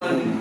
Bharatiya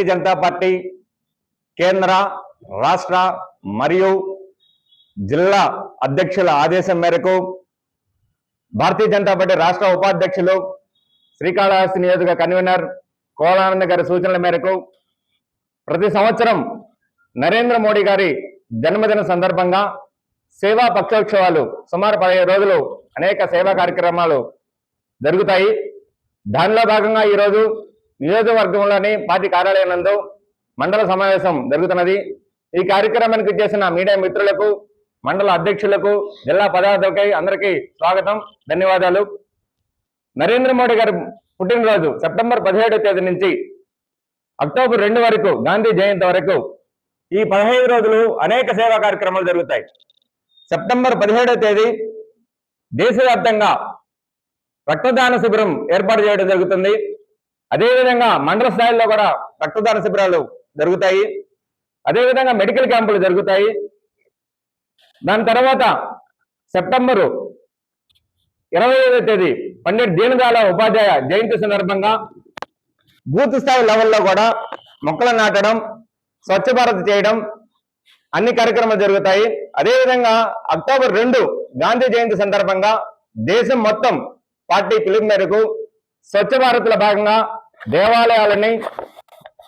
Janata party కేంద్ర రాష్ట్ర మరియు జిల్లా అధ్యక్షుల ఆదేశం మేరకు భారతీయ జనతా పార్టీ రాష్ట్ర ఉపాధ్యక్షులు శ్రీకాళహస్తి నియోజక కన్వీనర్ కోలానంద గారి సూచనల మేరకు ప్రతి సంవత్సరం నరేంద్ర మోడీ గారి జన్మదిన సందర్భంగా సేవా పక్షోత్సవాలు సుమారు 15 రోజులు అనేక సేవా కార్యక్రమాలు జరుగుతాయి. దానిలో భాగంగా ఈరోజు నియోజకవర్గంలోని పార్టీ కార్యాలయం నందు మండల సమావేశం జరుగుతున్నది. ఈ కార్యక్రమానికి చేసిన మీడియా మిత్రులకు, మండల అధ్యక్షులకు, జిల్లా పదాధికారులకి అందరికీ స్వాగతం, ధన్యవాదాలు. నరేంద్ర మోడీ గారి పుట్టినరోజు సెప్టెంబర్ 17వ తేదీ నుంచి అక్టోబర్ 2 వరకు, గాంధీ జయంతి వరకు ఈ 15 రోజులు అనేక సేవా కార్యక్రమాలు జరుగుతాయి. సెప్టెంబర్ 17వ తేదీ దేశవ్యాప్తంగా రక్తదాన శిబిరం ఏర్పాటు చేయడం జరుగుతుంది. అదేవిధంగా మండల స్థాయిలో కూడా రక్తదాన శిబిరాలు జరుగుతాయి. అదేవిధంగా మెడికల్ క్యాంపులు జరుగుతాయి. దాని తర్వాత సెప్టెంబర్ 25వ తేదీ పండిట్ దీన్ దయాళ్ ఉపాధ్యాయ జయంతి సందర్భంగా బూత్ స్థాయి లెవెల్లో కూడా మొక్కలు నాటడం, స్వచ్ఛ భారత్ చేయడం అన్ని కార్యక్రమాలు జరుగుతాయి. అదేవిధంగా అక్టోబర్ 2 గాంధీ జయంతి సందర్భంగా దేశం మొత్తం పార్టీ పిలుపు మేరకు స్వచ్ఛ భారత్ లో భాగంగా దేవాలయాలని,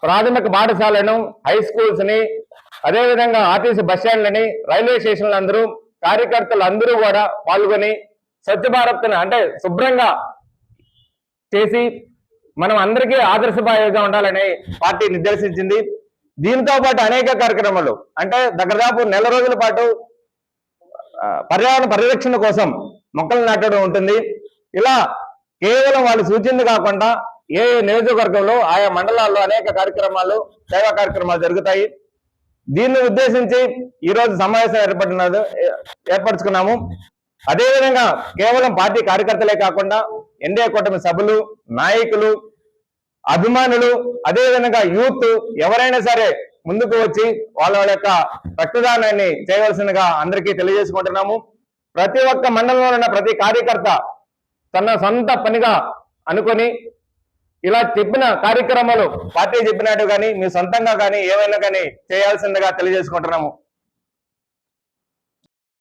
ప్రాథమిక పాఠశాలను, హై స్కూల్స్ ని, అదేవిధంగా ఆర్టీసీ బస్ స్టాండ్లని, రైల్వే స్టేషన్లు అందరూ కార్యకర్తలు అందరూ కూడా పాల్గొని స్వచ్ఛ భారత్ అంటే శుభ్రంగా చేసి మనం అందరికీ ఆదర్శప్రాయంగా ఉండాలని పార్టీ నిర్దేశించింది. దీంతో పాటు అనేక కార్యక్రమాలు అంటే దాదాపు నెల రోజుల పాటు పర్యావరణ పరిరక్షణ కోసం మొక్కలు నాటడం ఉంటుంది. ఇలా కేవలం వాళ్ళు సూచింది కాకుండా ఏ నియోజకవర్గంలో ఆయా మండలాల్లో అనేక కార్యక్రమాలు, సేవా కార్యక్రమాలు జరుగుతాయి. దీన్ని ఉద్దేశించి ఈరోజు సమావేశం ఏర్పరచుకున్నాము. అదేవిధంగా కేవలం పార్టీ కార్యకర్తలే కాకుండా ఎన్డీఏ కూటమి సభ్యులు, నాయకులు, అభిమానులు, అదేవిధంగా యూత్ ఎవరైనా సరే ముందుకు వచ్చి వాళ్ళ యొక్క రక్తదానాన్ని చేయవలసిందిగా అందరికీ తెలియజేసుకుంటున్నాము. ప్రతి ఒక్క మండలంలో ఉన్న ప్రతి కార్యకర్త తన సొంత పనిగా అనుకొని ఇలా చెప్పిన కార్యక్రమాలు పార్టీ చెప్పినట్టు కానీ మీ సొంతంగా కానీ ఏమైనా కానీ చేయాల్సిందిగా తెలియజేసుకుంటున్నాము.